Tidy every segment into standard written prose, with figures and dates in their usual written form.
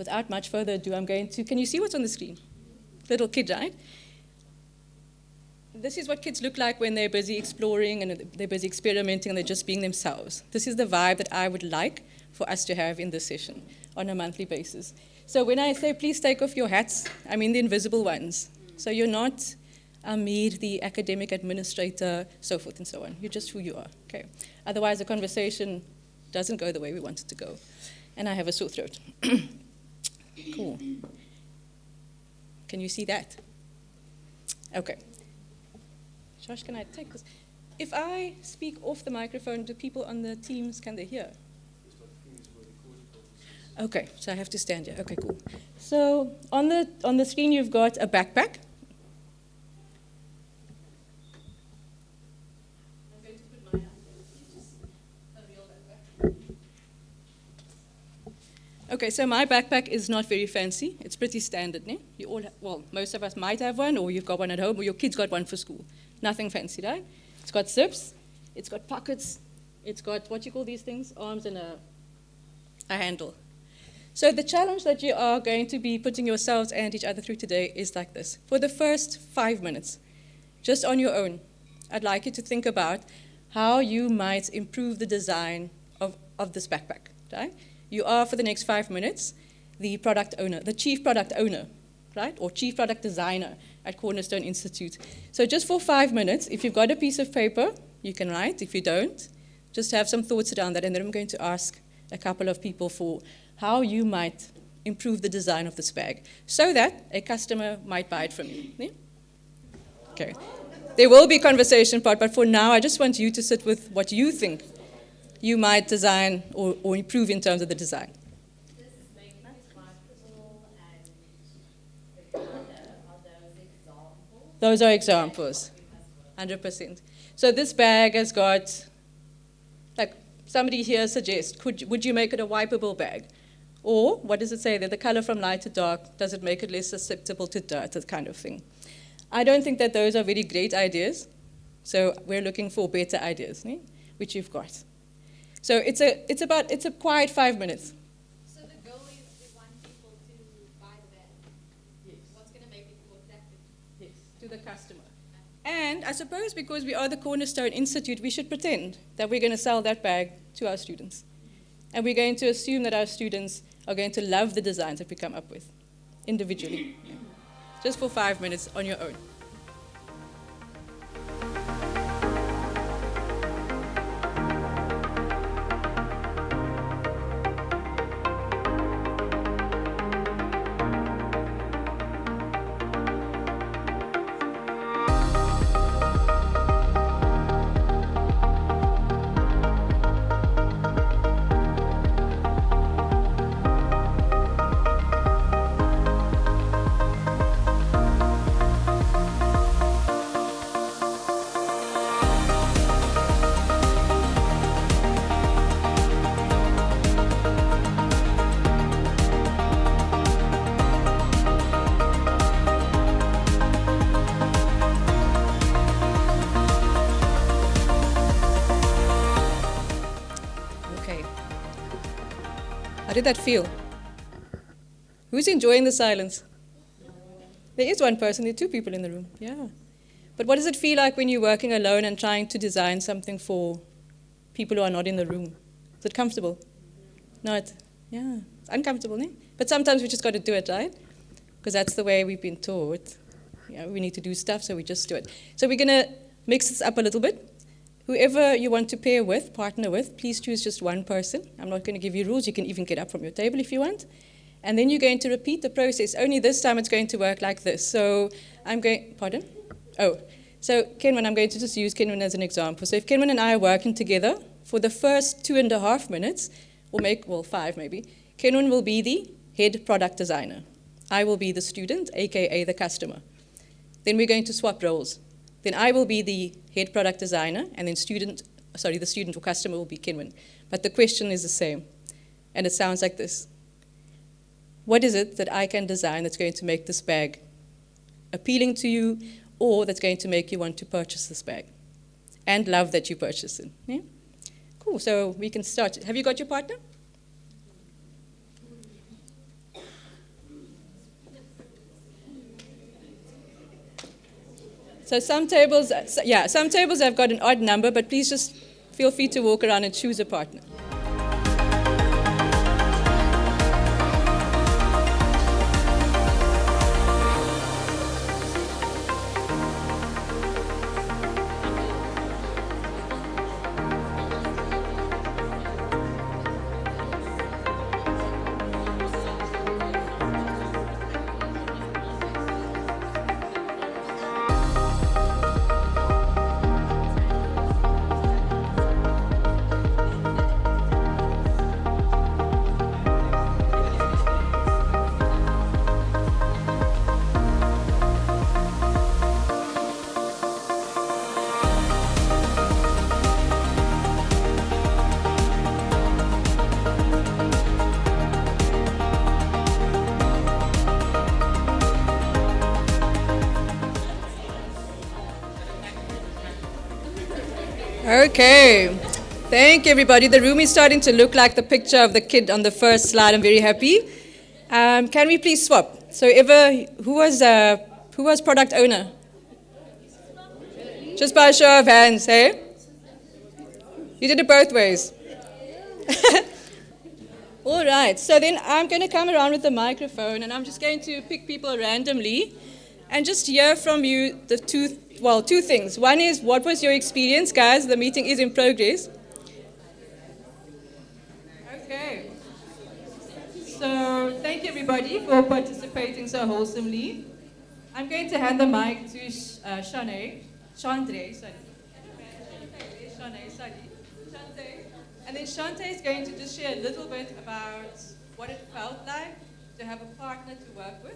without much further ado, I'm going to, can you see what's on the screen? Little kid, right? This is what kids look like when they're busy exploring and they're busy experimenting and they're just being themselves. This is the vibe that I would like for us to have in this session on a monthly basis. So when I say please take off your hats, I mean the invisible ones. So you're not Amir, the academic administrator, so forth and so on. You're just who you are, okay? Otherwise, the conversation doesn't go the way we want it to go. And I have a sore throat. Cool. Can you see that? Okay. Josh, can I take this? If I speak off the microphone, do people on the Teams, can they hear? Okay, so I have to stand here. Okay, cool. So on the screen, you've got a backpack. I'm going to put mine up. It's just a real backpack. Okay, so my backpack is not very fancy. It's pretty standard, né? You all, well, most of us might have one, or you've got one at home, or your kids got one for school. Nothing fancy, right? It's got zips, it's got pockets, it's got, what you call these things? Arms and a handle. So the challenge that you are going to be putting yourselves and each other through today is like this. For the first 5 minutes, just on your own, I'd like you to think about how you might improve the design of this backpack, right? You are, for the next 5 minutes, the product owner, the chief product owner, right? Or chief product designer at Cornerstone Institute. So just for 5 minutes, if you've got a piece of paper, you can write. If you don't, just have some thoughts around that, and then I'm going to ask a couple of people for how you might improve the design of this bag so that a customer might buy it from you. Yeah? Okay. There will be conversation part, but for now, I just want you to sit with what you think you might design or improve in terms of the design. Those are examples, 100%. So this bag has got, like somebody here suggests, would you make it a wipeable bag? Or what does it say there? The color from light to dark, does it make it less susceptible to dirt, that kind of thing? I don't think that those are very great ideas. So we're looking for better ideas, which you've got. So it's a quiet 5 minutes. So the goal is we want people to buy the bag. Yes. What's going to make it more attractive? Yes, to the customer. And I suppose because we are the Cornerstone Institute, we should pretend that we're going to sell that bag to our students. And we're going to assume that our students are going to love the designs that we come up with, individually. Yeah. Just for 5 minutes on your own. How did that feel? Who's enjoying the silence? There is one person, there are two people in the room, yeah. But what does it feel like when you're working alone and trying to design something for people who are not in the room? Is it comfortable? Not? Yeah, it's uncomfortable, eh? But sometimes we just got to do it, right? Because that's the way we've been taught. Yeah, we need to do stuff, so we just do it. So we're going to mix this up a little bit. Whoever you want to pair with, partner with, please choose just one person. I'm not going to give you rules. You can even get up from your table if you want. And then you're going to repeat the process. Only this time it's going to work like this. So I'm going, pardon? Oh, so Kenwin, I'm going to just use Kenwin as an example. So if Kenwin and I are working together, for the first 2.5 minutes, we'll 5 maybe, Kenwin will be the head product designer. I will be the student, aka the customer. Then we're going to swap roles. Then I will be the head product designer, and then the student or customer will be Kenwin. But the question is the same, and it sounds like this. What is it that I can design that's going to make this bag appealing to you, or that's going to make you want to purchase this bag and love that you purchased it? Yeah? Cool, so we can start. Have you got your partner? So some tables have got an odd number, but please just feel free to walk around and choose a partner. Okay. Thank you, everybody. The room is starting to look like the picture of the kid on the first slide. I'm very happy. Can we please swap? So, who was product owner? Just by a show of hands, hey? You did it both ways. All right. So then I'm going to come around with the microphone, and I'm just going to pick people randomly, and just hear from you two things. One is, what was your experience, guys? The meeting is in progress. Okay. So thank you, everybody, for participating so wholesomely. I'm going to hand the mic to Chandre, sorry. Shante. And then Shante is going to just share a little bit about what it felt like to have a partner to work with.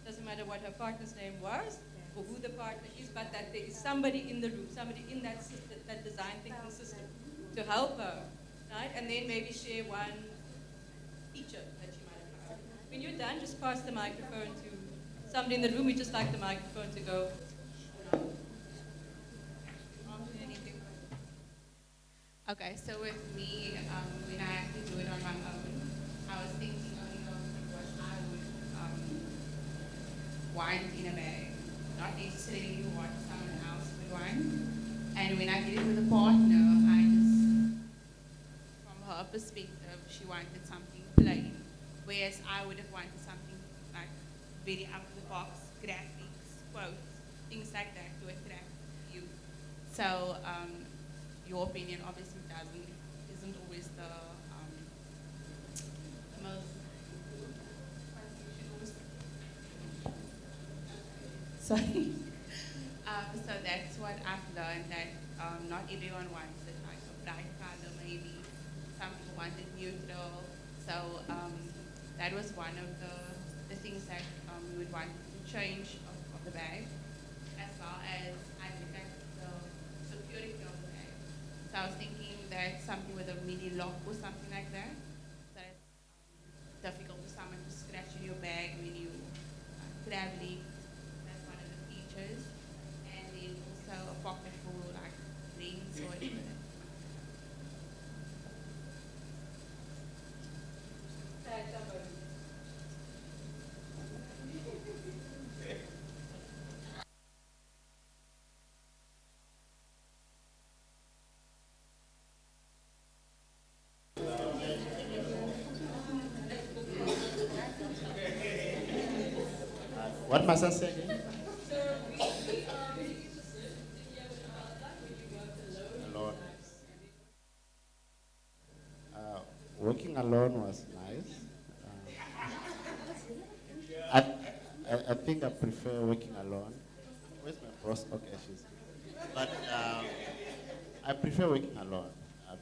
Doesn't matter what her partner's name was or who the partner is, but that there is somebody in the room, somebody in that system, that design thinking system, to help her, right? And then maybe share one feature that you might have had. When you're done, just pass the microphone to somebody in the room. We just like the microphone to go. Okay, so with me, when I had to do it on my own, I was thinking only of what I would want in a bag, not necessarily what someone else would want. And when I did it with a partner, from her perspective, she wanted something plain, whereas I would have wanted something like very out of the box, graphics, quotes, things like that to attract you. So your opinion obviously isn't always the most. Sorry. So that's what I've learned, that not everyone wants it like a bright color, maybe some people want it neutral. So that was one of the things that we would want to change of the bag, as well as I looked at the security of the bag. So I was thinking that something with a mini lock or something like that. So it's difficult for someone to scratch in your bag when you traveling. That's one of the features. And then also a pocket for like rings or whatever. What must I say again? Alone. Working alone was nice. I think I prefer working alone. Where's my boss? Okay, she's. But I prefer working alone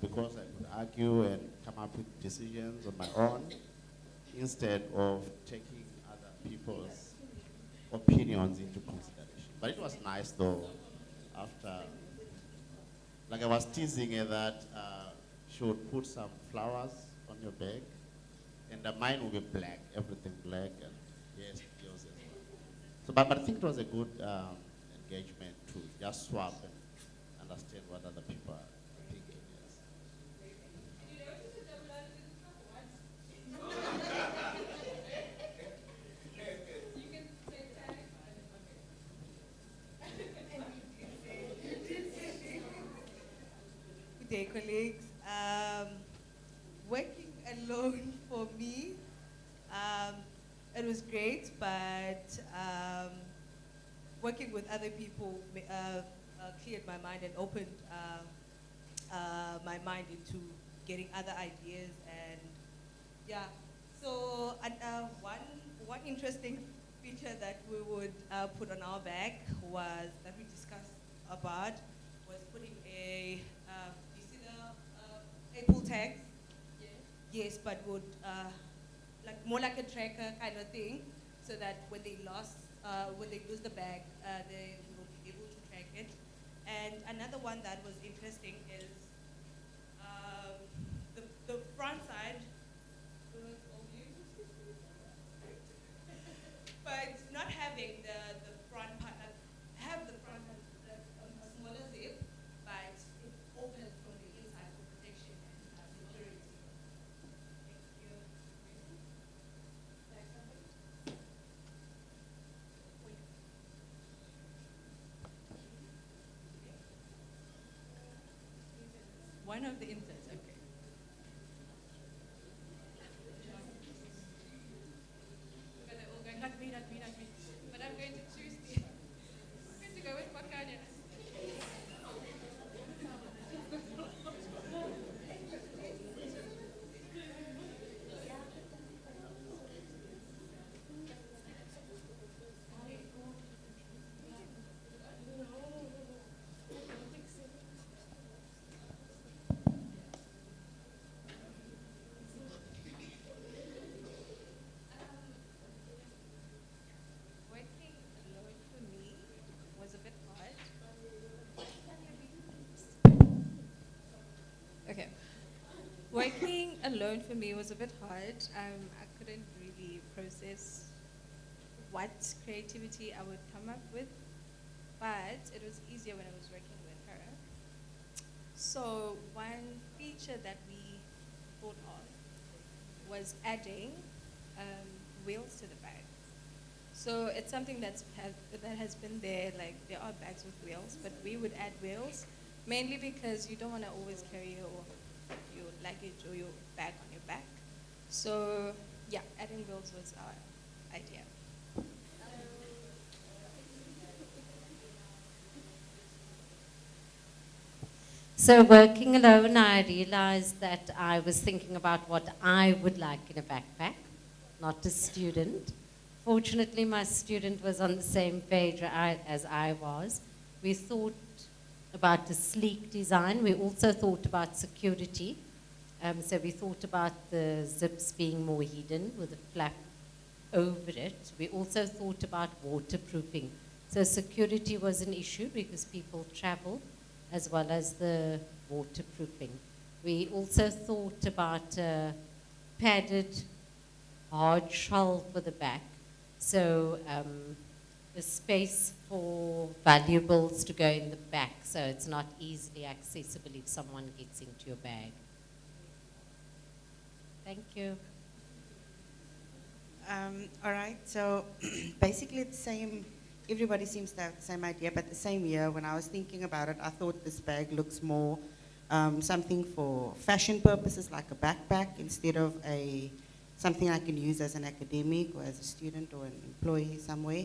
because I could argue and come up with decisions on my own instead of taking other people's opinions into consideration. But it was nice though, after, like I was teasing her that she would put some flowers on your bag, and mine would be black, everything black, and yes, yours as well. So, but I think it was a good engagement to just swap and understand what other people are thinking. Yes. good day, colleagues. Working alone for me, um, it was great, but working with other people cleared my mind and opened my mind into getting other ideas and yeah. So one interesting feature that we would put on our bag was that we discussed about was putting a you see the Apple tags? Yes, but would like more like a tracker kind of thing, so that when they lose the bag, they will be able to track it. And another one that was interesting is um, the front side. But not having the front part, have the front part, a smaller zip, but it opens from the inside for protection and security. Thank you. Like somebody? One of the interns, okay. But they're all going, not me, not me, not me. But I'm going to choose the, I'm going to go with Makanya. Working alone for me was a bit hard. Okay. Working alone for me was a bit hard. I couldn't really process what creativity I would come up with, but it was easier when I was working with her. So one feature that we thought of was adding wheels to the bag. So it's something that has been there, like there are bags with wheels, but we would add wheels, mainly because you don't want to always carry your luggage or your bag on your back. So yeah, adding wheels was our idea. So working alone, I realized that I was thinking about what I would like in a backpack, not a student. Fortunately, my student was on the same page as I was. We thought about a sleek design. We also thought about security. So we thought about the zips being more hidden with a flap over it. We also thought about waterproofing. So security was an issue because people travel, as well as the waterproofing. We also thought about padded hard shell for the back. So a space for valuables to go in the back, so it's not easily accessible if someone gets into your bag. Thank you. All right, so basically the same, everybody seems to have the same idea, but the same year when I was thinking about it, I thought this bag looks more something for fashion purposes, like a backpack, instead of something I can use as an academic or as a student or an employee somewhere.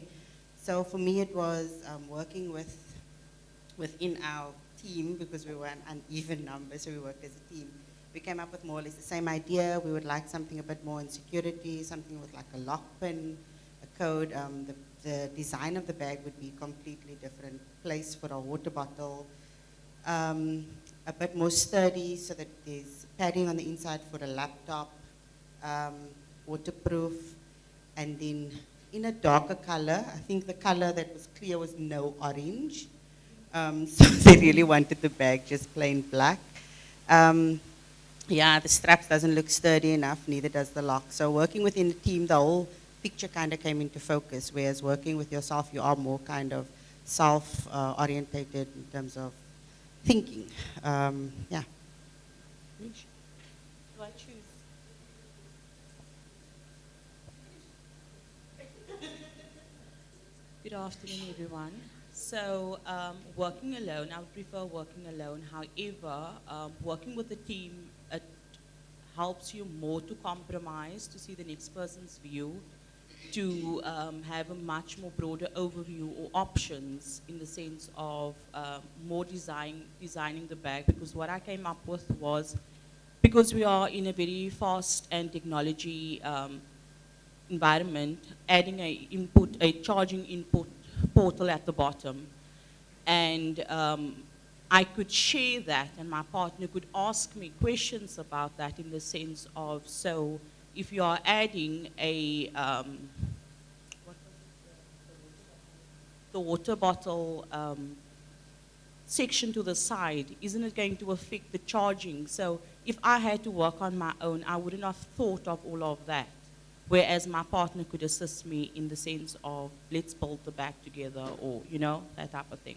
So for me it was working within our team, because we were an uneven number, so we worked as a team. We came up with more or less the same idea. We would like something a bit more in security, something with like a lock pin, a code. The design of the bag would be completely different. Place for a water bottle, a bit more sturdy so that there's padding on the inside for a laptop, waterproof, and then in a darker color. I think the color that was clear was no orange. So they really wanted the bag just plain black. Yeah, the straps doesn't look sturdy enough, neither does the lock. So working within the team, the whole picture kind of came into focus, whereas working with yourself, you are more kind of self-orientated in terms of thinking. Yeah. Do I choose? Good afternoon, everyone. So working alone, I would prefer working alone. However, working with a team, it helps you more to compromise, to see the next person's view, to have a much more broader overview or options in the sense of more designing the bag. Because what I came up with was, because we are in a very fast and technology environment, adding a charging input portal at the bottom. And I could share that, and my partner could ask me questions about that in the sense of, so if you are adding the water bottle section to the side, isn't it going to affect the charging? So if I had to work on my own, I wouldn't have thought of all of that. Whereas my partner could assist me in the sense of, let's build the bag together, or, you know, that type of thing.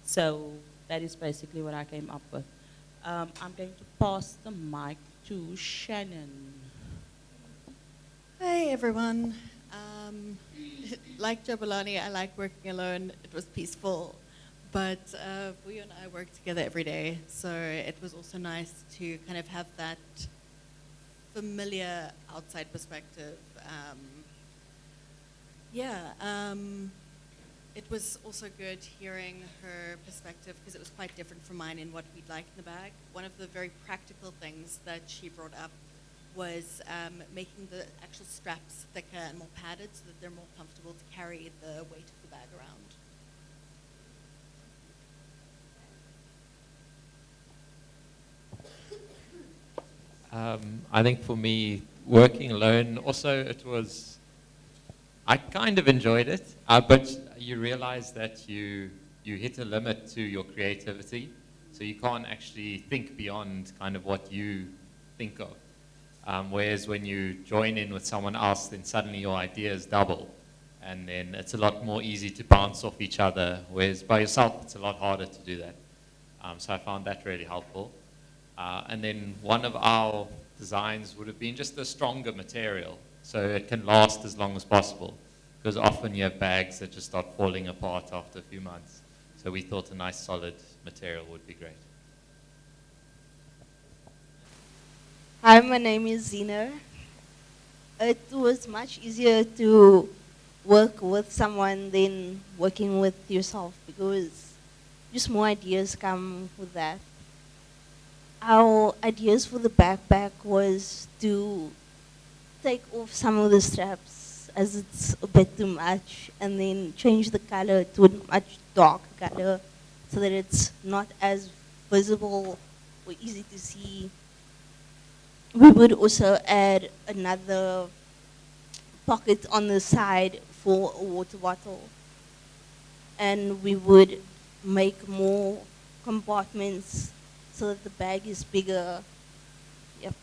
So that is basically what I came up with. I'm going to pass the mic to Shannon. Hi, everyone. Like Jabulani, I like working alone. It was peaceful. But Vuyo and I work together every day, so it was also nice to kind of have that familiar outside perspective. It was also good hearing her perspective because it was quite different from mine in what we'd like in the bag. One of the very practical things that she brought up was making the actual straps thicker and more padded so that they're more comfortable to carry the weight of the bag around. I think for me, working alone, also I kind of enjoyed it, but you realize that you hit a limit to your creativity, so you can't actually think beyond kind of what you think of. Whereas when you join in with someone else, then suddenly your ideas double, and then it's a lot more easy to bounce off each other, whereas by yourself, it's a lot harder to do that. So I found that really helpful. And then one of our designs would have been just a stronger material, so it can last as long as possible. Because often you have bags that just start falling apart after a few months. So we thought a nice solid material would be great. Hi, my name is Zina. It was much easier to work with someone than working with yourself because just more ideas come with that. Our ideas for the backpack was to take off some of the straps as it's a bit too much and then change the color to a much darker color so that it's not as visible or easy to see. We would also add another pocket on the side for a water bottle. And we would make more compartments so that the bag is bigger. Yep.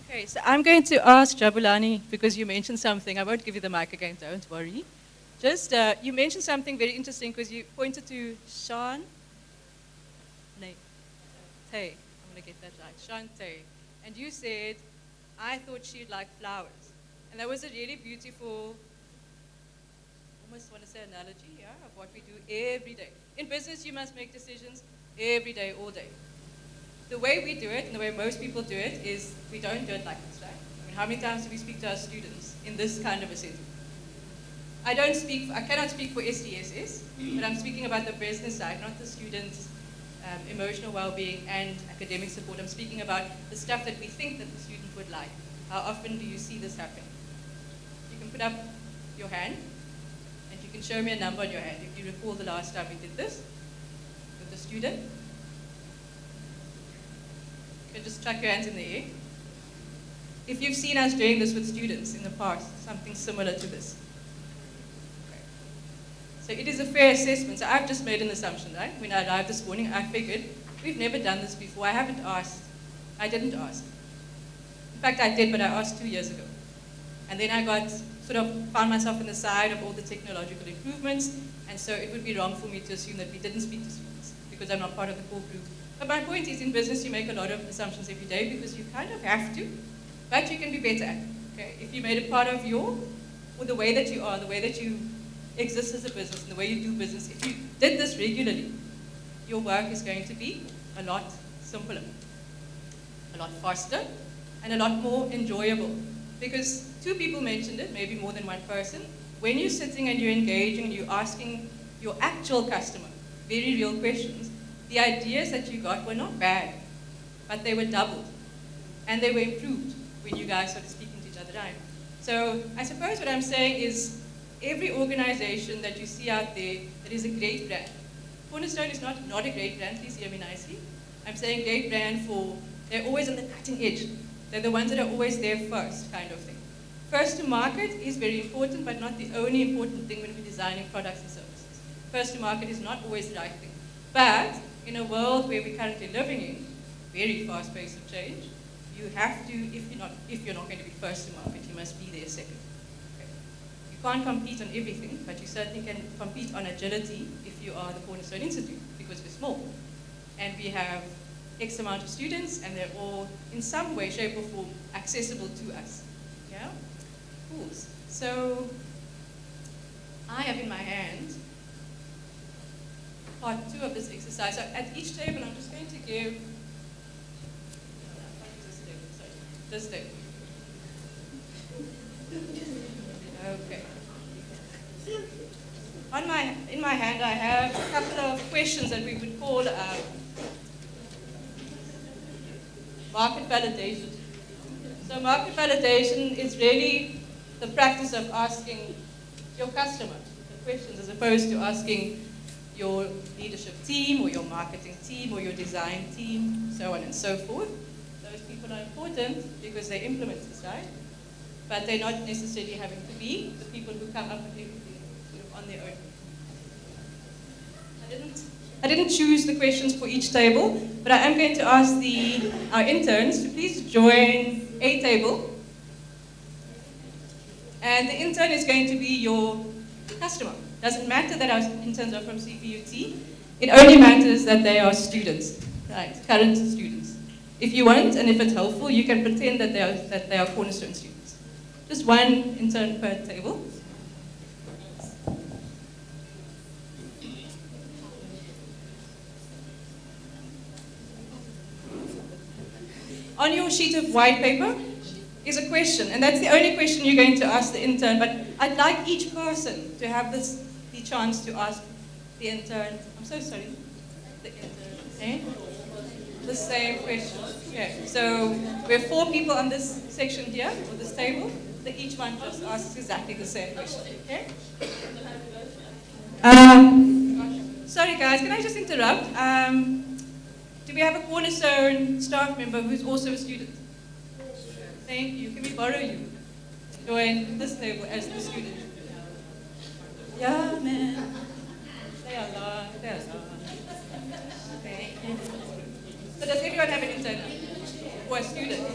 Okay, so I'm going to ask Jabulani, because you mentioned something. I won't give you the mic again, don't worry. Just, you mentioned something very interesting because you pointed to Tay. I'm going to get that right. Tay. And you said, I thought she'd like flowers. And that was a really beautiful, almost want to say analogy, yeah, of what we do every day. In business, you must make decisions every day, all day. The way we do it, and the way most people do it, is we don't do it like this, right? I mean, how many times do we speak to our students in this kind of a setting? I cannot speak for SDSS, but I'm speaking about the business side, not the students' emotional well-being and academic support. I'm speaking about the stuff that we think that the student would like. How often do you see this happen? You can put up your hand, and you can show me a number on your hand if you recall the last time we did this with the student. You can just chuck your hands in the air. If you've seen us doing this with students in the past, something similar to this. Okay. So it is a fair assessment. So I've just made an assumption, right? When I arrived this morning, I figured, we've never done this before. I didn't ask. In fact, I did, but I asked 2 years ago. And then I found myself on the side of all the technological improvements, and so it would be wrong for me to assume that we didn't speak to students, because I'm not part of the core group. But my point is, in business, you make a lot of assumptions every day, because you kind of have to, but you can be better at it. Okay, if you made it part of or the way that you are, the way that you exist as a business, and the way you do business, if you did this regularly, your work is going to be a lot simpler, a lot faster, and a lot more enjoyable. Because two people mentioned it, maybe more than one person. When you're sitting and you're engaging and you're asking your actual customer very real questions, the ideas that you got were not bad, but they were doubled. And they were improved when you guys started speaking to each other, right? So I suppose what I'm saying is every organization that you see out there that is a great brand. Cornerstone is not a great brand, please hear me nicely. I'm saying great brand for, they're always on the cutting edge. They're the ones that are always there first, kind of thing. First to market is very important, but not the only important thing when we're designing products and services. First to market is not always the right thing. But in a world where we're currently living in, very fast pace of change, you have to, if you're not going to be first to market, you must be there second. Okay. You can't compete on everything, but you certainly can compete on agility if you are the Cornerstone Institute, because we're small. And we have X amount of students, and they're all, in some way, shape, or form, accessible to us. Yeah? Cool. So, I have in my hand part 2 of this exercise. So at each table, I'm just going to give this table. Okay. In my hand, I have a couple of questions that we would call market validation. So market validation is really the practice of asking your customer the questions as opposed to asking your leadership team or your marketing team or your design team, so on and so forth. Those people are important because they implement this, right? But they're not necessarily having to be the people who come up with everything sort of on their own. I didn't choose the questions for each table, but I am going to ask our interns to please join a table. And the intern is going to be your customer. Doesn't matter that our interns are from CPUT. It only matters that they are students, right? Current students. If you want, and if it's helpful, you can pretend that they are Cornerstone students. Just one intern per table. On your sheet of white paper is a question, and that's the only question you're going to ask the intern, but I'd like each person to have the chance to ask the intern, I'm so sorry, the intern, okay? The same question. Okay, so we have 4 people on this section here, or this table, that each one just asks exactly the same question, okay? Sorry guys, can I just interrupt? Do we have a Cornerstone staff member who's also a student? Thank you. Can we borrow you? Join this table as the student. Yeah, man. They are long. Okay. So does everyone have an intern or a student?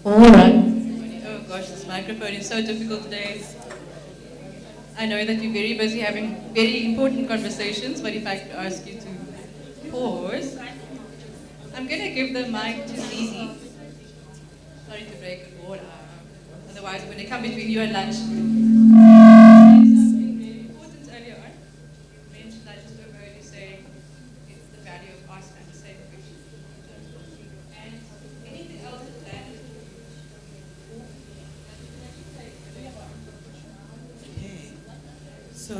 All right. Oh gosh, this microphone is so difficult today. I know that you're very busy having very important conversations, but if I could ask you to pause. I'm going to give the mic to Zizi. Sorry to break it all. Otherwise, I'm going to come between you and lunch. Something very important earlier on. You mentioned, I just overheard you say it's the value of asking the same question. And anything else that landed? Okay. So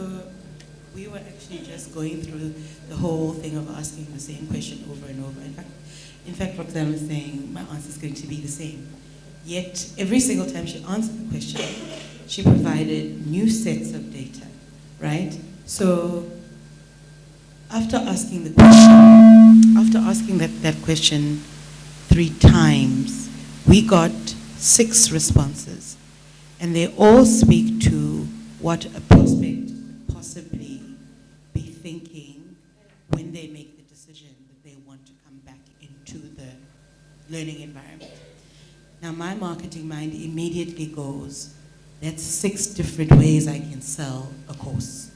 we were actually just going through the whole thing of asking the same question over and over. In fact, Roxanne was saying my answer is going to be the same. Yet every single time she answered the question, she provided new sets of data, right? So after asking that question 3 times, we got 6 responses, and they all speak to what a prospect could possibly be thinking when they make the decision that they want to come back into the learning environment. Now, my marketing mind immediately goes, that's 6 different ways I can sell a course.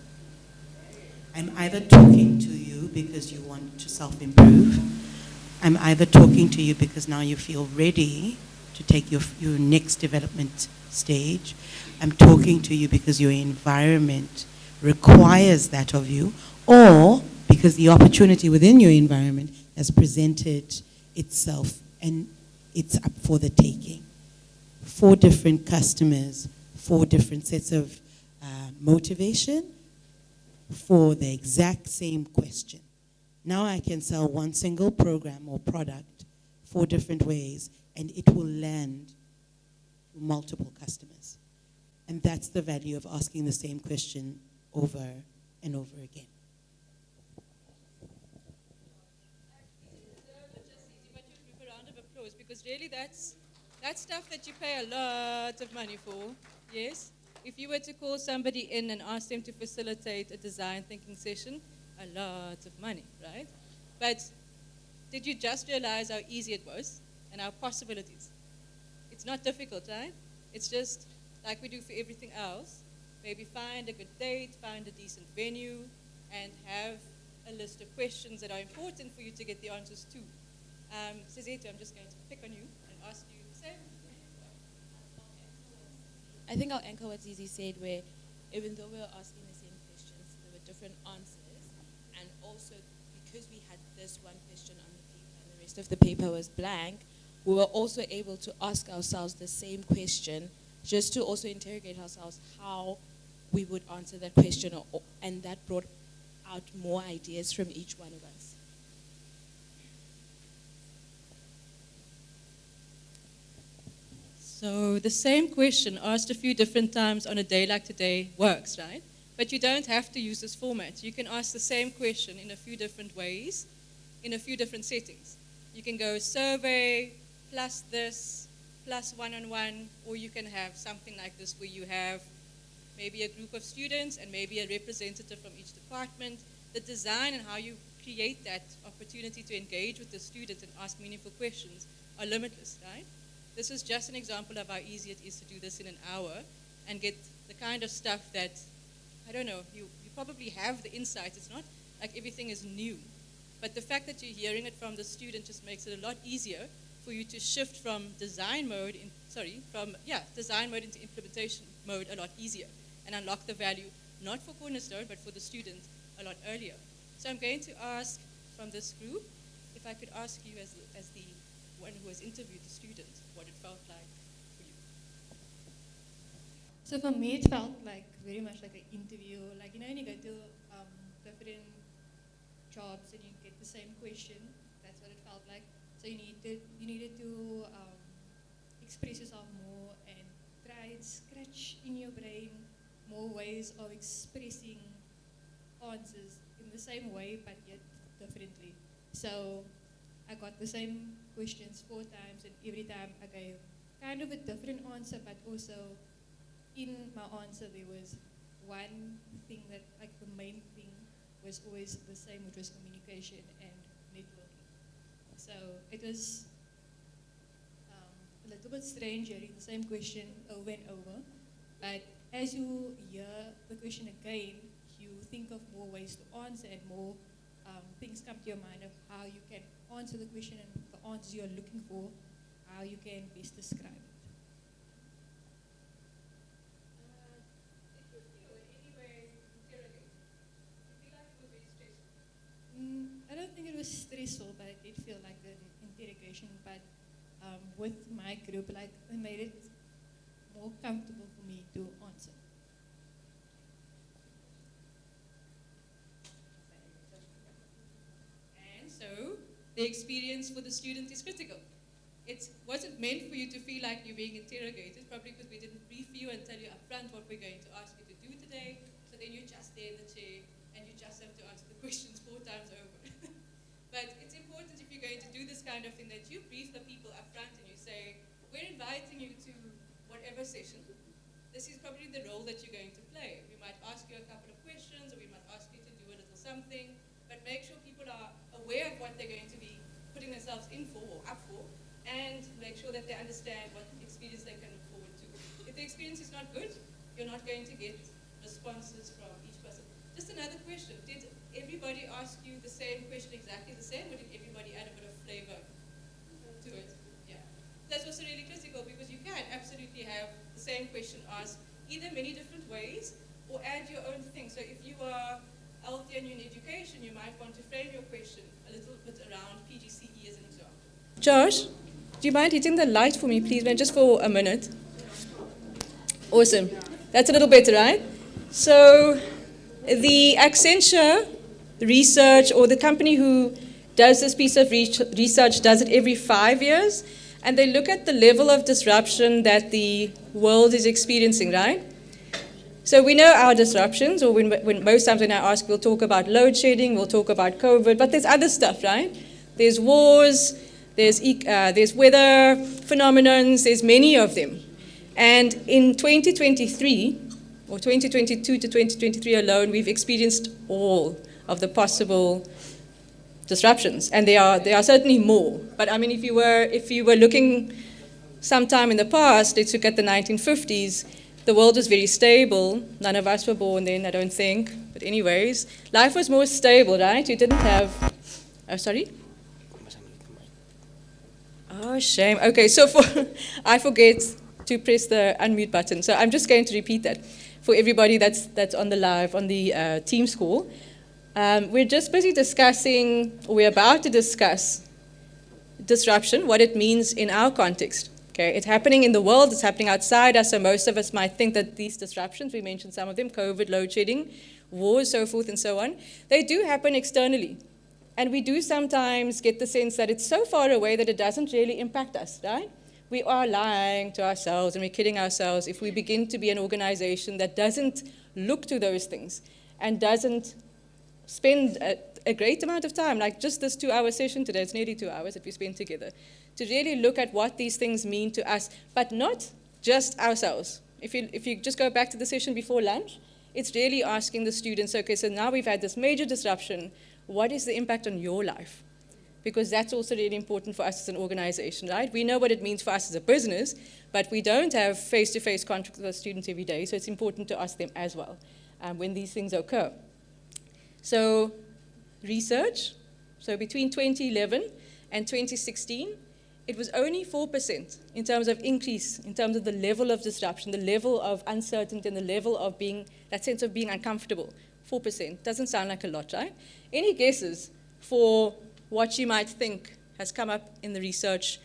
I'm either talking to you because you want to self-improve. I'm either talking to you because now you feel ready to take your next development stage. I'm talking to you because your environment requires that of you, or because the opportunity within your environment has presented itself and it's up for the taking. 4 different customers, 4 different sets of motivation for the exact same question. Now I can sell one single program or product 4 different ways, and it will land multiple customers. And that's the value of asking the same question over and over again. Because really that's stuff that you pay a lot of money for, yes? If you were to call somebody in and ask them to facilitate a design thinking session, a lot of money, right? But did you just realize how easy it was and our possibilities? It's not difficult, right? It's just like we do for everything else. Maybe find a good date, find a decent venue, and have a list of questions that are important for you to get the answers to. Cezeto, I'm just going to pick on you and ask you the same. I think I'll echo what Zizi said, where even though we were asking the same questions, there were different answers. And also, because we had this one question on the paper and the rest of the paper was blank, we were also able to ask ourselves the same question, just to also interrogate ourselves how we would answer that question, and that brought out more ideas from each one of us. So the same question asked a few different times on a day like today works, right? But you don't have to use this format. You can ask the same question in a few different ways, in a few different settings. You can go survey, plus this, plus one-on-one, or you can have something like this where you have maybe a group of students and maybe a representative from each department. The design and how you create that opportunity to engage with the students and ask meaningful questions are limitless, right? This is just an example of how easy it is to do this in an hour and get the kind of stuff that, I don't know, you probably have the insights. It's not like everything is new. But the fact that you're hearing it from the student just makes it a lot easier for you to shift from design mode into implementation mode a lot easier and unlock the value, not for Cornerstone, but for the student a lot earlier. So I'm going to ask from this group, if I could ask you as the one who has interviewed the student, what it felt like for you. So for me, it felt like very much like an interview. Like, you know, when you go to different jobs and you get the same question, that's what it felt like. So you needed to express yourself more and try and scratch in your brain more ways of expressing answers in the same way, but yet differently. So I got the same questions 4 times, and every time I gave kind of a different answer, but also in my answer there was one thing that, like the main thing was always the same, which was communication and networking. So it was a a little bit strange hearing the same question over and over. But as you hear the question again, you think of more ways to answer and more things come to your mind of how you can answer the question and the answers you're looking for, how you can best describe it. I don't think it was stressful, but it did feel like an interrogation. But with my group, like, it made it more comfortable for me to answer. And so, the experience for the student is critical. It wasn't meant for you to feel like you're being interrogated, probably because we didn't brief you and tell you up front what we're going to ask you to do today. So then you're just there in the chair, and you just have to answer the questions 4 times over. But it's important, if you're going to do this kind of thing, that you brief the people up front and you say, we're inviting you to whatever session. This is probably the role that you're going to play. We might ask you a couple of questions, or we might ask you to do a little something, but make sure people are aware of what they're going to be putting themselves in for or up for, and make sure that they understand what experience they can look forward to. If the experience is not good, you're not going to get responses from each person. Just another question. Did everybody ask you the same question exactly the same, or did everybody add a bit of flavor to it? Yeah. That's also really critical, because you can absolutely have the same question asked either many different ways or add your own thing. So if you are healthy and you're in education, you might want to frame your question a little bit around PGCE as an example. Josh, do you mind hitting the light for me, please, man, just for a minute? Awesome. That's a little better, right? So the Accenture research, or the company who does this piece of research, does it every 5 years, and they look at the level of disruption that the world is experiencing, right? So we know our disruptions, or when most times when I ask, we'll talk about load shedding, we'll talk about COVID, but there's other stuff, right? There's wars, there's weather phenomenons, there's many of them. And in 2023, or 2022 to 2023 alone, we've experienced all of the possible disruptions, and there are certainly more. But I mean, if you were looking sometime in the past, let's look at the 1950s. The world was very stable. None of us were born then, I don't think. But anyways, life was more stable, right? You didn't have. Oh, sorry. Oh, shame. Okay, so I forget to press the unmute button. So I'm just going to repeat that for everybody that's on the live, on the Teams call. We're just busy discussing, or we're about to discuss, disruption, what it means in our context. Okay, it's happening in the world, it's happening outside us, so most of us might think that these disruptions, we mentioned some of them, COVID, load shedding, wars, so forth and so on, they do happen externally. And we do sometimes get the sense that it's so far away that it doesn't really impact us, right? We are lying to ourselves and we're kidding ourselves if we begin to be an organization that doesn't look to those things and doesn't spend a great amount of time, like just this 2-hour session today, it's nearly 2 hours that we spent together, to really look at what these things mean to us, but not just ourselves. If you just go back to the session before lunch, it's really asking the students, okay, so now we've had this major disruption, what is the impact on your life? Because that's also really important for us as an organization, right? We know what it means for us as a business, but we don't have face-to-face contact with our students every day, so it's important to ask them as well when these things occur. So research, so between 2011 and 2016, it was only 4% in terms of increase, in terms of the level of disruption, the level of uncertainty, and the level of that sense of being uncomfortable. 4%. Doesn't sound like a lot, right? Any guesses for what you might think has come up in the research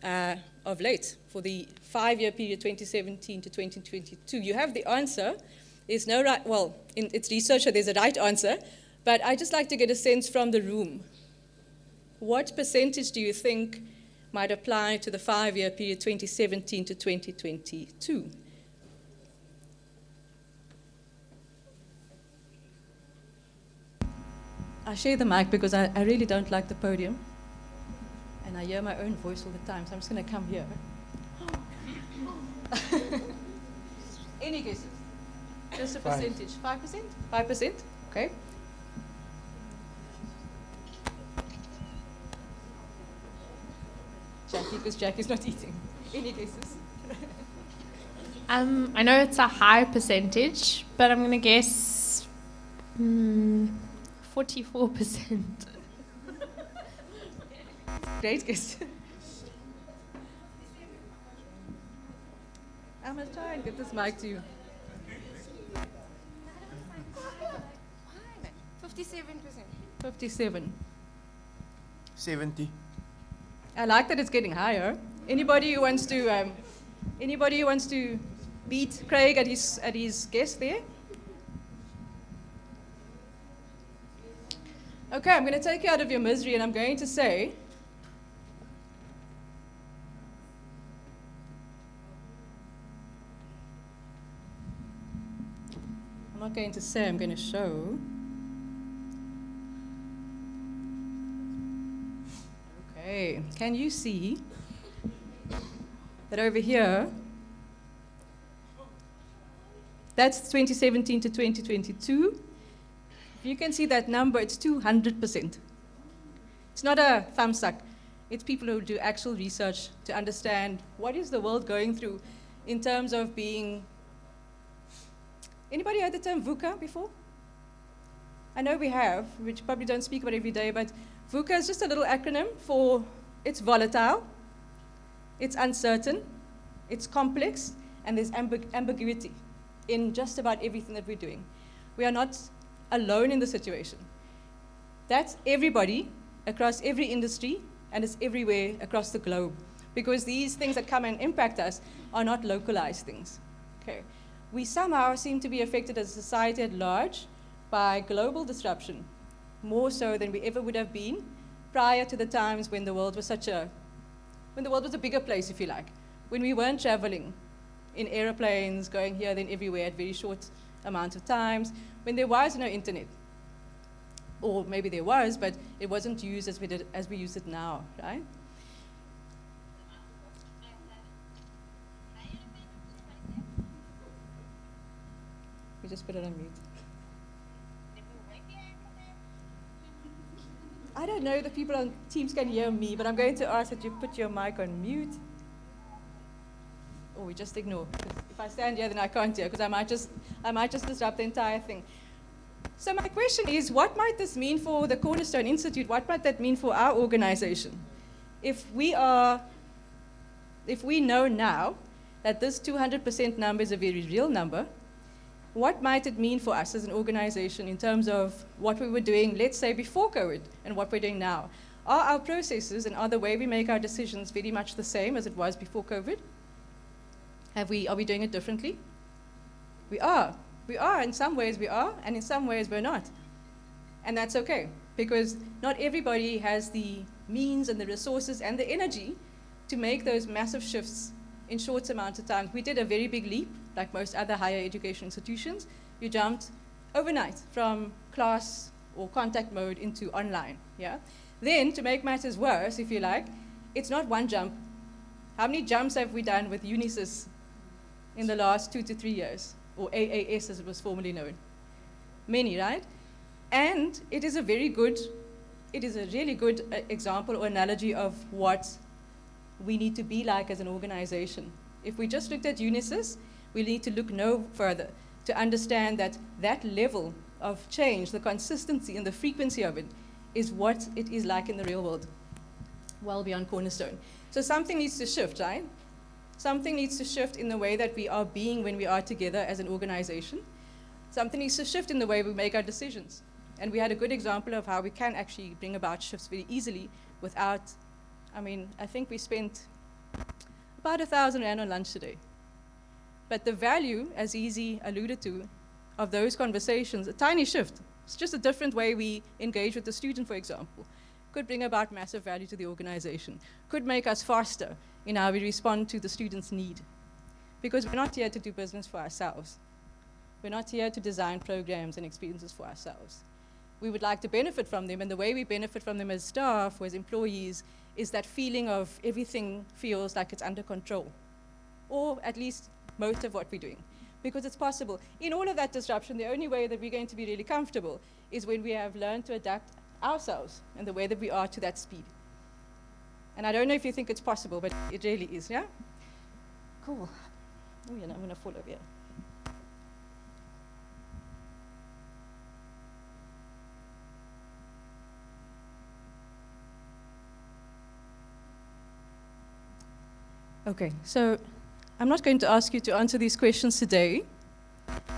of late for the 5-year period 2017 to 2022? You have the answer. There's no right, well, it's research, so there's a right answer, but I'd just like to get a sense from the room. What percentage do you think might apply to the 5-year period 2017 to 2022? I share the mic because I really don't like the podium, and I hear my own voice all the time, so I'm just going to come here. Any guesses? Just a percentage. 5%? 5%? Okay. Jackie, because Jackie's not eating. Any guesses? I know it's a high percentage, but I'm going to guess 44%. Great guess. I'm going to try and get this mic to you. 57%. 57. 70. I like that it's getting higher. Anybody who wants to beat Craig at his guess there? Okay, I'm going to take you out of your misery and I'm going to say I'm not going to say, I'm going to show. Okay, can you see that over here, that's 2017 to 2022. If you can see that number, it's 200%. It's not a thumb suck. It's people who do actual research to understand what is the world going through in terms of being. Anybody heard the term VUCA before? I know we have, which probably don't speak about every day, but VUCA is just a little acronym for it's volatile, it's uncertain, it's complex, and there's ambiguity in just about everything that we're doing. We are not alone in the situation. That's everybody across every industry, and it's everywhere across the globe, because these things that come and impact us are not localized things. Okay. We somehow seem to be affected as a society at large by global disruption, more so than we ever would have been prior to the times when the world was a bigger place, if you like, when we weren't traveling in airplanes, going here, then everywhere at very short amount of times, when there was no internet. Or maybe there was, but it wasn't used as we use it now, right? We just put it on mute. I don't know if the people on Teams can hear me, but I'm going to ask that you put your mic on mute. Or we just ignore. If I stand here, then I can't hear, because I might just disrupt the entire thing. So my question is, what might this mean for the Cornerstone Institute? What might that mean for our organization? If we know now that this 200% number is a very real number, what might it mean for us as an organization in terms of what we were doing, let's say, before COVID and what we're doing now? Are our processes and are the way we make our decisions very much the same as it was before COVID? Are we doing it differently? We are. We are. In some ways we are, and in some ways we're not. And that's okay, because not everybody has the means and the resources and the energy to make those massive shifts in short amounts of time. We did a very big leap, like most other higher education institutions. You jumped overnight from class or contact mode into online, yeah? Then, to make matters worse, if you like, it's not one jump. How many jumps have we done with Unisys in the last 2 to 3 years? Or AAS, as it was formerly known. Many, right? And it is a really good example or analogy of what we need to be like as an organization. If we just looked at Unisys, we need to look no further to understand that that level of change, the consistency and the frequency of it, is what it is like in the real world, well beyond Cornerstone. So something needs to shift, right? Something needs to shift in the way that we are being when we are together as an organization. Something needs to shift in the way we make our decisions. And we had a good example of how we can actually bring about shifts very easily without, I think we spent about 1,000 Rand on lunch today. But the value, as Easy alluded to, of those conversations, a tiny shift. It's just a different way we engage with the student, for example. Could bring about massive value to the organization. Could make us faster in how we respond to the student's need. Because we're not here to do business for ourselves. We're not here to design programs and experiences for ourselves. We would like to benefit from them, and the way we benefit from them as staff or as employees is that feeling of everything feels like it's under control. Or at least most of what we're doing. Because it's possible. In all of that disruption, the only way that we're going to be really comfortable is when we have learned to adapt ourselves and the way that we are to that speed. And I don't know if you think it's possible, but it really is, yeah? Cool. Oh, yeah, no, I'm going to fall over here. Okay, so I'm not going to ask you to answer these questions today.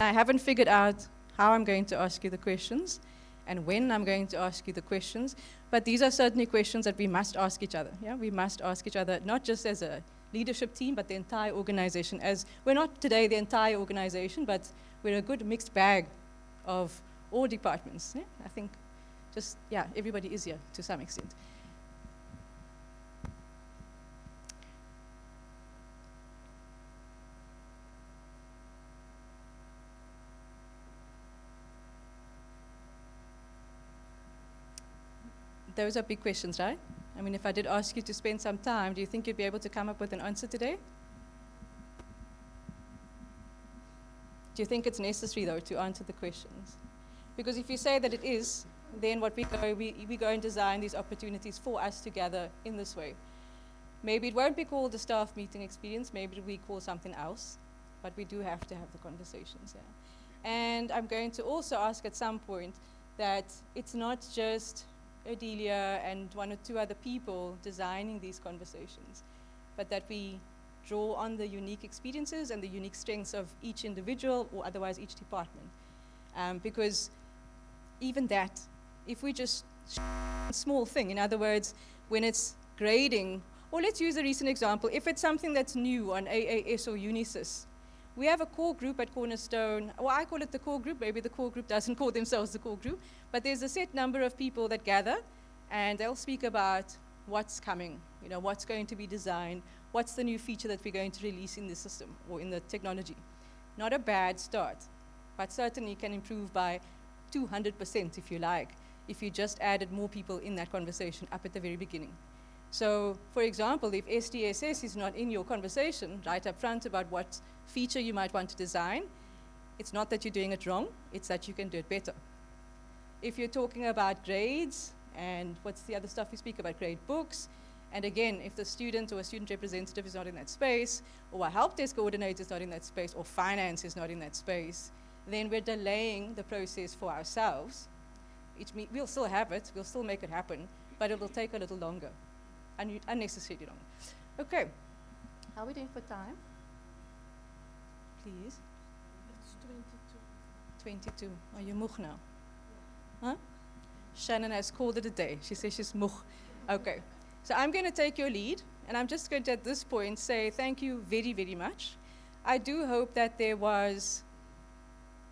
I haven't figured out how I'm going to ask you the questions and when I'm going to ask you the questions, but these are certainly questions that we must ask each other. Yeah, we must ask each other, not just as a leadership team, but the entire organization. As we're not today the entire organization, but we're a good mixed bag of all departments. Yeah? I think just, yeah, everybody is here to some extent. Those are big questions, right? I mean, if I did ask you to spend some time, do you think you'd be able to come up with an answer today? Do you think it's necessary, though, to answer the questions? Because if you say that it is, then what we go and design these opportunities for us to gather in this way. Maybe it won't be called a staff meeting experience, maybe we call something else, but we do have to have the conversations, yeah. And I'm going to also ask at some point that it's not just Adelia and one or two other people designing these conversations, but that we draw on the unique experiences and the unique strengths of each individual or otherwise each department. Because even that, if we just a small thing, in other words, when it's grading, or let's use a recent example, if it's something that's new on AAS or Unisys, we have a core group at Cornerstone. Well, I call it the core group. Maybe the core group doesn't call themselves the core group. But there's a set number of people that gather, and they'll speak about what's coming, you know, what's going to be designed, what's the new feature that we're going to release in the system or in the technology. Not a bad start, but certainly can improve by 200%, if you like, if you just added more people in that conversation up at the very beginning. So, for example, if SDSS is not in your conversation right up front about what feature you might want to design, it's not that you're doing it wrong, it's that you can do it better. If you're talking about grades, and what's the other stuff you speak about, grade books, and again, if the student or a student representative is not in that space, or a help desk coordinator is not in that space, or finance is not in that space, then we're delaying the process for ourselves. We'll still have it, we'll still make it happen, but it will take a little longer. Unnecessarily long. Okay, how are we doing for time? Please. It's 22. 22. Are you moeg now? Huh? Shannon has called it a day. She says she's moeg. Okay, so I'm going to take your lead, and I'm just going to, at this point, say thank you very, very much. I do hope that there was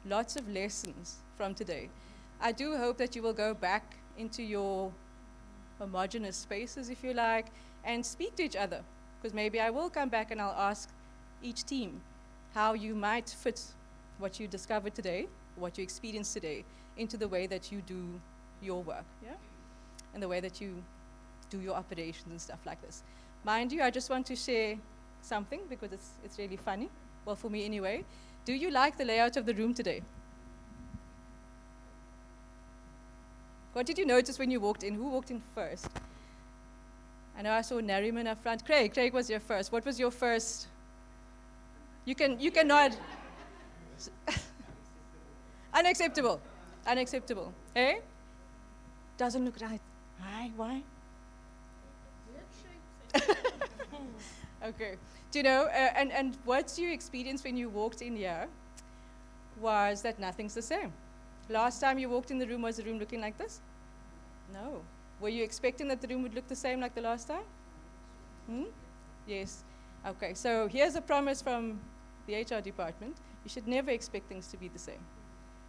lots of lessons from today. I do hope that you will go back into your homogeneous spaces, if you like, and speak to each other. Because maybe I will come back and I'll ask each team how you might fit what you discovered today, what you experienced today, into the way that you do your work, yeah? And the way that you do your operations and stuff like this. Mind you, I just want to share something because it's really funny. Well, for me anyway. Do you like the layout of the room today? What did you notice when you walked in? Who walked in first? I know I saw Nariman up front. Craig was your first. What was your first? You can nod. Unacceptable. Unacceptable. Eh? Doesn't look right. Why? Okay. Do you know, and what you experienced when you walked in here was that nothing's the same. Last time you walked in the room, was the room looking like this? No. Were you expecting that the room would look the same like the last time? Yes. Okay, so here's a promise from the HR department. You should never expect things to be the same.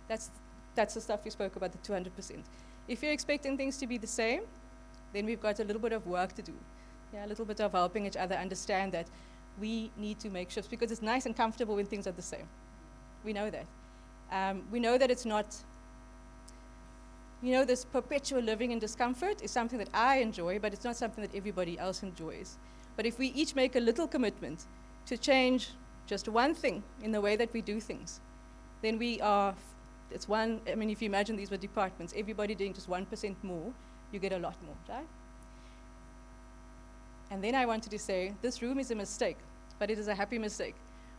That's the stuff we spoke about, the 200%. If you're expecting things to be the same, then we've got a little bit of work to do. Yeah, a little bit of helping each other understand that we need to make shifts because it's nice and comfortable when things are the same. We know that. We know that it's not, this perpetual living in discomfort is something that I enjoy, but it's not something that everybody else enjoys. But if we each make a little commitment to change just one thing in the way that we do things, then if you imagine these were departments, everybody doing just 1% more, you get a lot more, right? And then I wanted to say, this room is a mistake. but it is a happy mistake.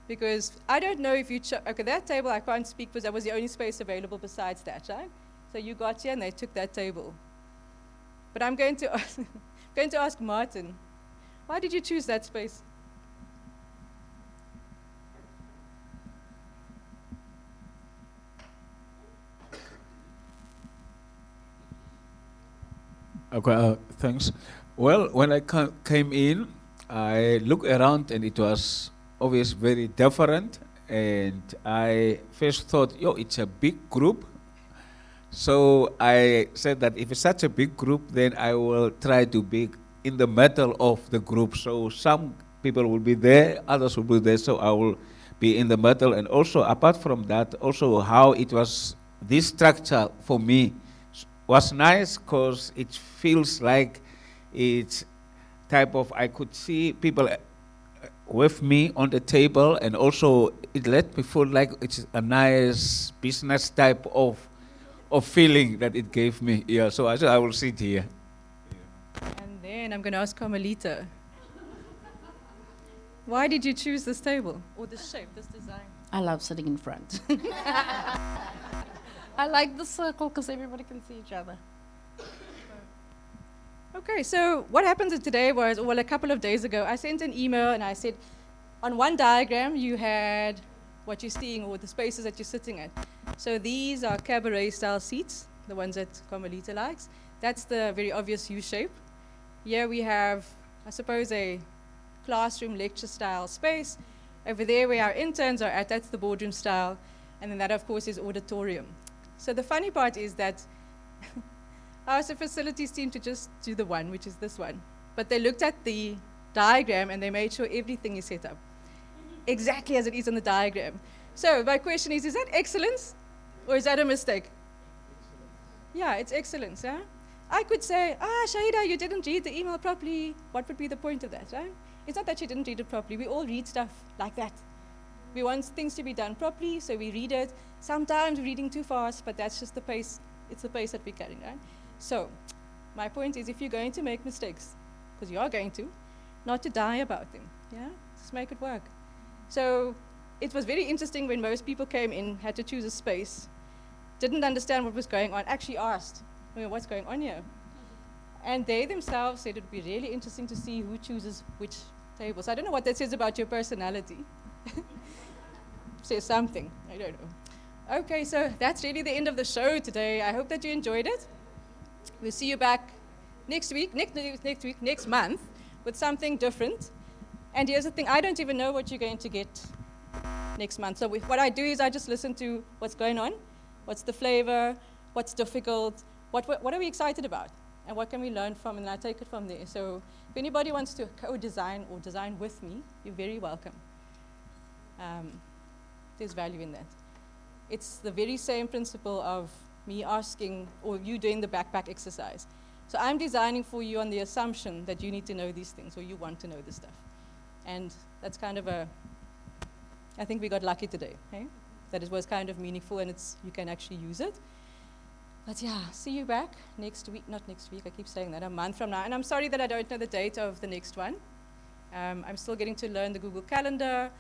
Because I don't know if you, okay, that table I can't speak because that was the only space available besides that, right? So you got here and they took that table. But I'm going to ask Martin, why did you choose that space? Okay, thanks. Well, when I came in, I looked around and it was obviously very different. And I first thought, yo, it's a big group. So I said that if it's such a big group, then I will try to be in the middle of the group. So some people will be there, others will be there, so I will be in the middle. And also, apart from that, also how it was, this structure for me was nice because it feels like it's type of, I could see people with me on the table, and also it let me feel like it's a nice business type of feeling that it gave me. Yeah, so I said I will sit here. And then I'm going to ask Carmelita, why did you choose this table, or this shape, this design? I love sitting in front. I like the circle because everybody can see each other. Okay, so what happened today was, well, a couple of days ago, I sent an email and I said, on one diagram you had what you're seeing, or the spaces that you're sitting at. So these are cabaret-style seats, the ones that Carmelita likes. That's the very obvious U shape. Here we have, I suppose, a classroom lecture-style space. Over there where our interns are at, that's the boardroom style. And then that, of course, is auditorium. So the funny part is that our facilities team to just do the one, which is this one. But they looked at the diagram and they made sure everything is set up exactly as it is on the diagram. So my question is that excellence or is that a mistake? Yeah, it's excellence, yeah? I could say, Shahida, you didn't read the email properly. What would be the point of that, right? It's not that you didn't read it properly. We all read stuff like that. We want things to be done properly, so we read it. Sometimes we're reading too fast, but that's just the pace. It's the pace that we're carrying, right? So my point is, if you're going to make mistakes, because you are going to, not to die about them, yeah? Just make it work. So it was very interesting when most people came in, had to choose a space, didn't understand what was going on, actually asked, what's going on here? And they themselves said it would be really interesting to see who chooses which table. So I don't know what that says about your personality. Says something, I don't know. Okay, so that's really the end of the show today. I hope that you enjoyed it. We'll see you back next month, with something different. And here's the thing, I don't even know what you're going to get next month. So what I do is I just listen to what's going on, what's the flavor, what's difficult, what are we excited about, and what can we learn from, and I take it from there. So if anybody wants to co-design or design with me, you're very welcome. There's value in that. It's the very same principle of me asking, or you doing the backpack exercise. So I'm designing for you on the assumption that you need to know these things, or you want to know this stuff. And that's kind of I think we got lucky today, hey? That it was kind of meaningful and you can actually use it. But yeah, see you back next week, not next week, I keep saying that, a month from now. And I'm sorry that I don't know the date of the next one. I'm still getting to learn the Google Calendar.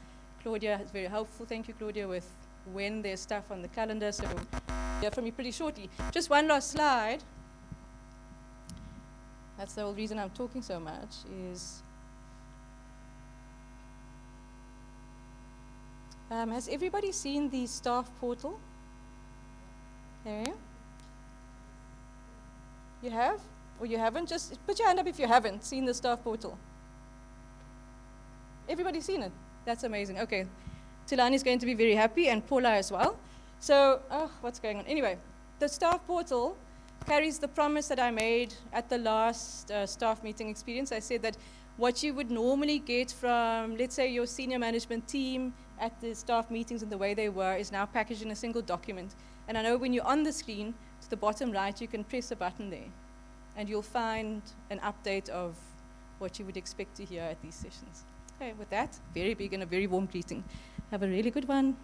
Claudia is very helpful, thank you Claudia, with when there's stuff on the calendar, so you'll hear from me pretty shortly. Just one last slide. That's the whole reason I'm talking so much, is has everybody seen the staff portal? There. You have? Or you haven't? Just put your hand up if you haven't seen the staff portal. Everybody's seen it? That's amazing. Okay. Tilani's going to be very happy, and Paula as well. So, what's going on? Anyway, the staff portal carries the promise that I made at the last staff meeting experience. I said that what you would normally get from, let's say, your senior management team at the staff meetings and the way they were is now packaged in a single document. And I know when you're on the screen, to the bottom right, you can press a button there, and you'll find an update of what you would expect to hear at these sessions. Okay, with that, very big and a very warm greeting. Have a really good one.